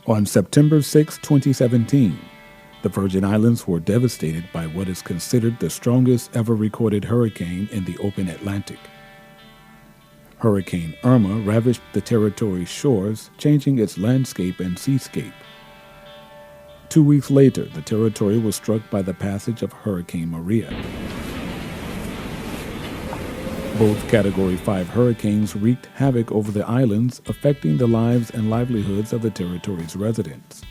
On September 6, 2017, the Virgin Islands were devastated by what is considered the strongest ever recorded hurricane in the open Atlantic. Hurricane Irma ravaged the territory's shores, changing its landscape and seascape. 2 weeks later, the territory was struck by the passage of Hurricane Maria. Both Category 5 hurricanes wreaked havoc over the islands, affecting the lives and livelihoods of the territory's residents.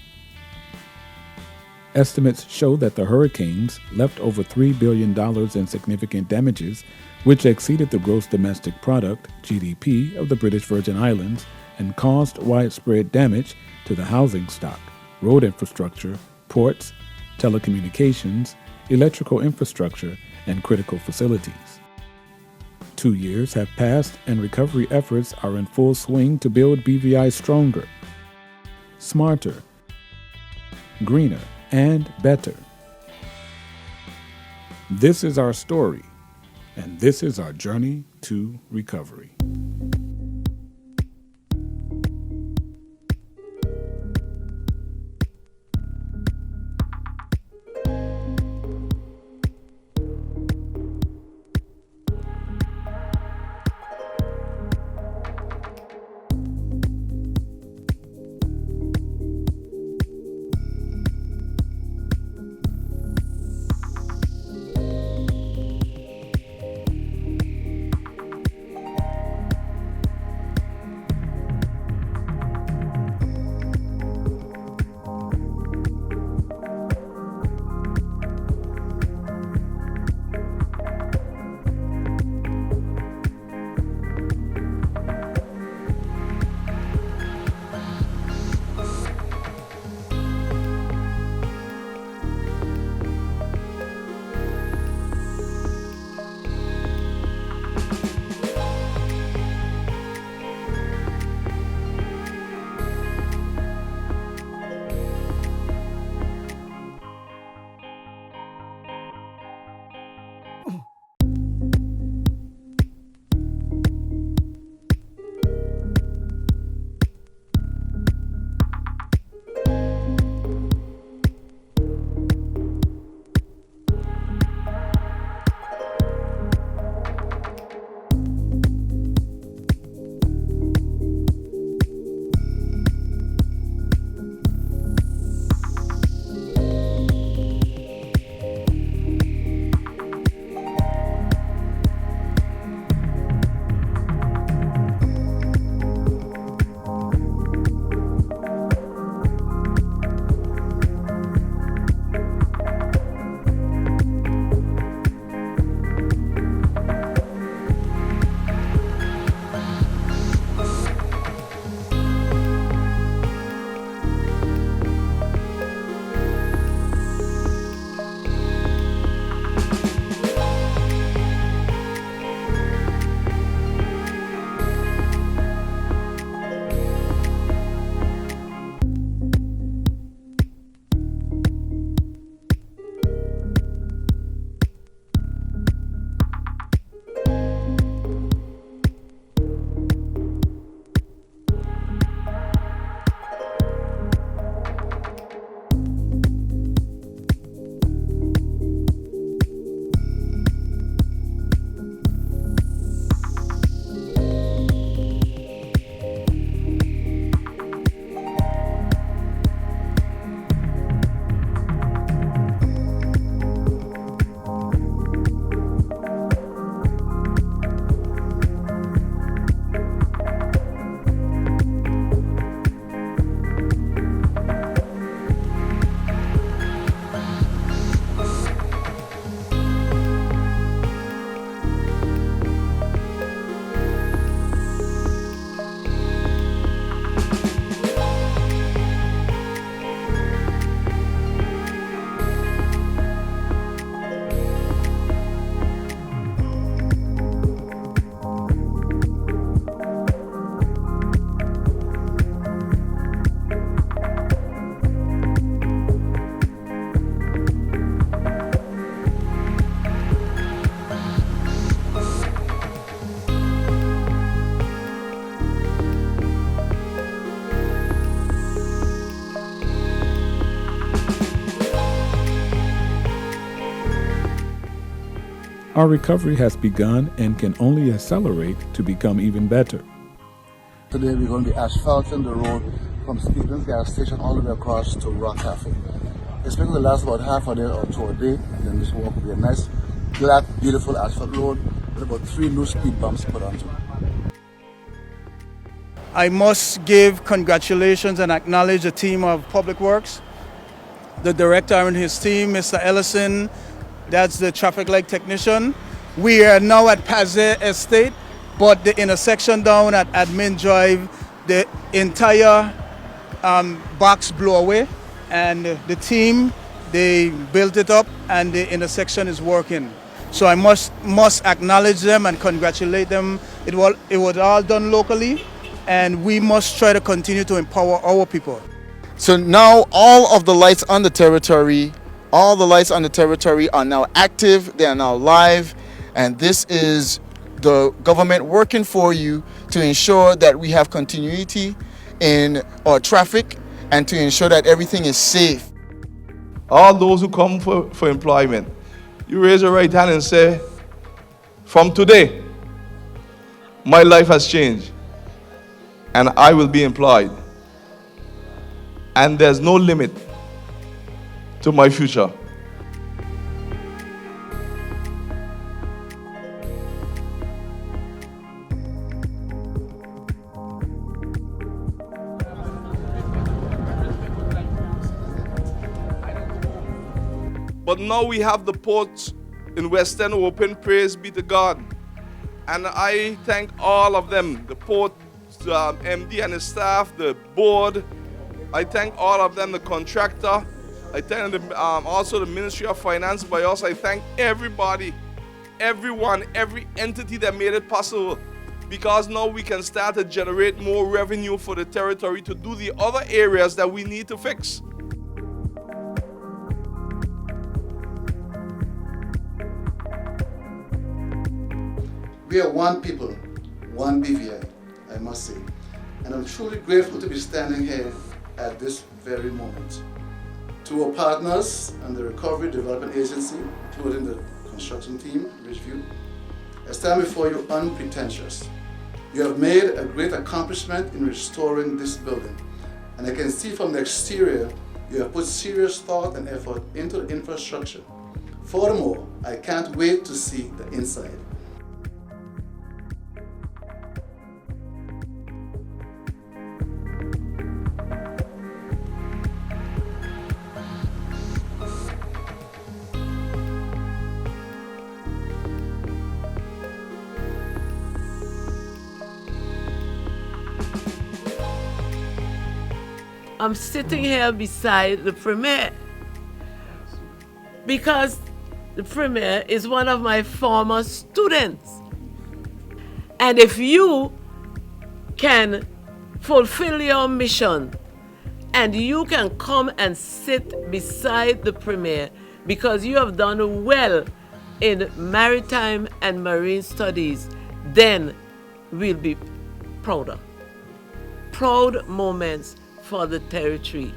Estimates show that the hurricanes left over $3 billion in significant damages, which exceeded the gross domestic product, GDP, of the British Virgin Islands and caused widespread damage to the housing stock, road infrastructure, ports, telecommunications, electrical infrastructure, and critical facilities. 2 years have passed and recovery efforts are in full swing to build BVI stronger, smarter, greener, and better. This is our story, and this is our journey to recovery. Our recovery has begun and can only accelerate to become even better. Today we're going to be asphalting the road from Stevens gas station all the way across to Rock Cafe. It's going to last about half a day or to a day, and then this walk will be a nice, flat, beautiful asphalt road with about 3 new speed bumps put onto it. I must give congratulations and acknowledge the team of Public Works, the director and his team, Mr. Ellison, that's the traffic light technician. We are now at Pazé Estate, but the intersection down at Admin Drive, the entire box blew away, and the team, they built it up and the intersection is working. So I must acknowledge them and congratulate them. It was all done locally, and we must try to continue to empower our people. So now all of the lights on the territory, are now active, they are now live, and this is the government working for you to ensure that we have continuity in our traffic and to ensure that everything is safe. All those who come for employment, you raise your right hand and say, from today, my life has changed and I will be employed. And there's no limit to my future. But now we have the port in Western open, praise be to God. And I thank all of them, the port, MD and his staff, the board. I thank all of them, the contractor. I thank them, also the Ministry of Finance. But also I thank everybody, everyone, every entity that made it possible. Because now we can start to generate more revenue for the territory to do the other areas that we need to fix. We are one people, one BVI, I must say. And I'm truly grateful to be standing here at this very moment. To our partners and the Recovery Development Agency, including the construction team, Ridgeview, I stand before you unpretentious. You have made a great accomplishment in restoring this building. And I can see from the exterior, you have put serious thought and effort into the infrastructure. Furthermore, I can't wait to see the inside. I'm sitting here beside the Premier because the Premier is one of my former students. And if you can fulfill your mission and you can come and sit beside the Premier because you have done well in maritime and marine studies, then we'll be prouder. Proud moments for the territory.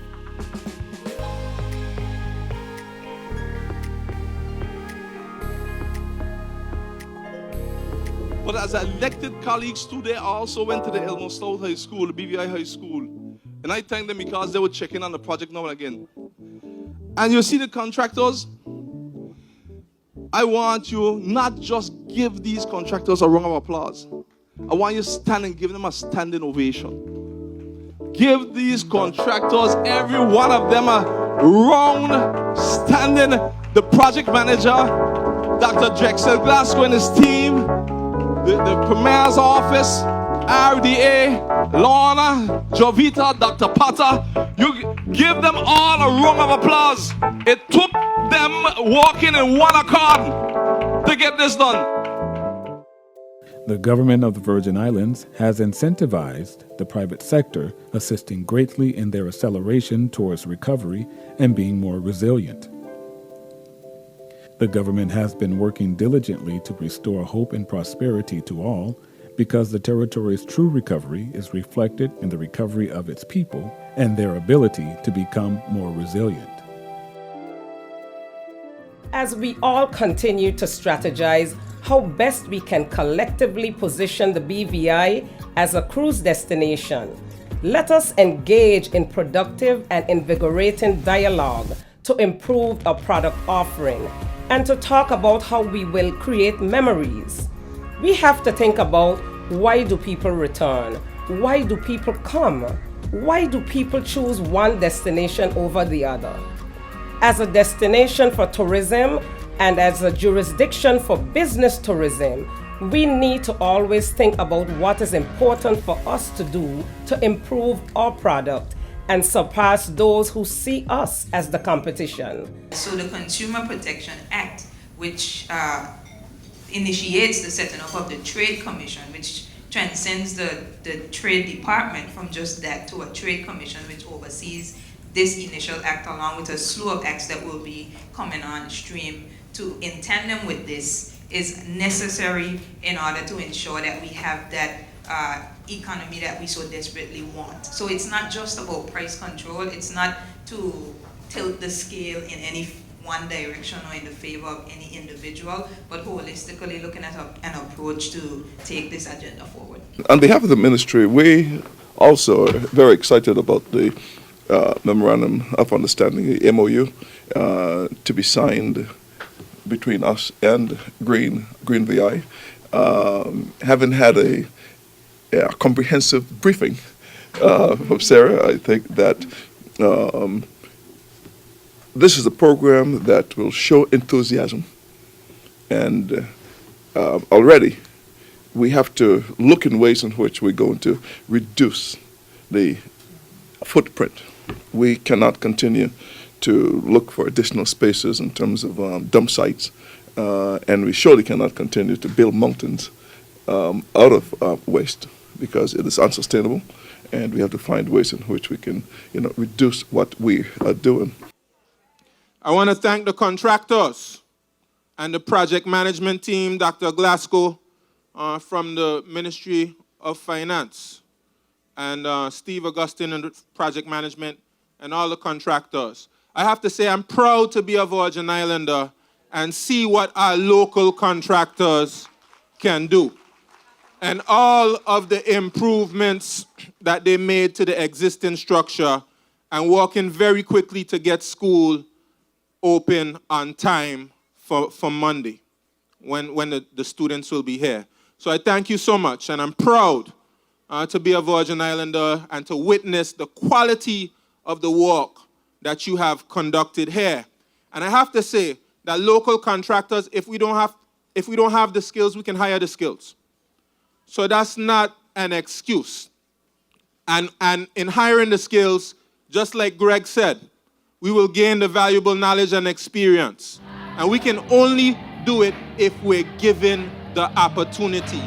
But as elected colleagues too, they also went to the Elmo South High School, the BVI High School. And I thank them because they were checking on the project now and again. And you see the contractors? I want you not just give these contractors a round of applause. I want you to stand and give them a standing ovation. Give these contractors, every one of them, a round standing. The project manager, Dr. Drexel Glasgow and his team, the Premier's office, RDA, Lorna, Jovita, Dr. Potter. You give them all a round of applause. It took them walking in one accord to get this done. The government of the Virgin Islands has incentivized the private sector, assisting greatly in their acceleration towards recovery and being more resilient. The government has been working diligently to restore hope and prosperity to all because the territory's true recovery is reflected in the recovery of its people and their ability to become more resilient. as we all continue to strategize how best we can collectively position the BVI as a cruise destination. Let us engage in productive and invigorating dialogue to improve our product offering and to talk about how we will create memories. We have to think about, why do people return? Why do people come? Why do people choose one destination over the other? As a destination for tourism and as a jurisdiction for business tourism, we need to always think about what is important for us to do to improve our product and surpass those who see us as the competition. So the Consumer Protection Act, which initiates the setting up of the Trade Commission, which transcends the Trade Department from just that to a Trade Commission, which oversees this initial act along with a slew of acts that will be coming on stream in tandem with this, is necessary in order to ensure that we have that economy that we so desperately want. So it's not just about price control, it's not to tilt the scale in any one direction or in the favor of any individual, but holistically looking at an approach to take this agenda forward. On behalf of the ministry, we also are very excited about the Memorandum of Understanding, the MOU, to be signed between us and Green VI. Having had a comprehensive briefing from Sarah, I think that this is a program that will show enthusiasm, and already we have to look in ways in which we're going to reduce the footprint. We cannot continue to look for additional spaces in terms of dump sites, and we surely cannot continue to build mountains out of waste, because it is unsustainable, and we have to find ways in which we can, reduce what we are doing. I want to thank the contractors and the project management team, Dr. Glasgow from the Ministry of Finance, and Steve Augustine and project management, and all the contractors. I have to say I'm proud to be a Virgin Islander and see what our local contractors can do. And all of the improvements that they made to the existing structure, and working very quickly to get school open on time for Monday, when the students will be here. So I thank you so much, and I'm proud to be a Virgin Islander and to witness the quality of the work that you have conducted here. And I have to say that local contractors, if we don't have the skills, we can hire the skills. So that's not an excuse. And in hiring the skills, just like Greg said, we will gain the valuable knowledge and experience. And we can only do it if we're given the opportunity.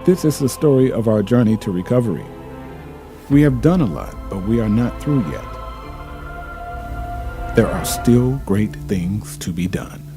This is the story of our journey to recovery. We have done a lot, but we are not through yet. there are still great things to be done.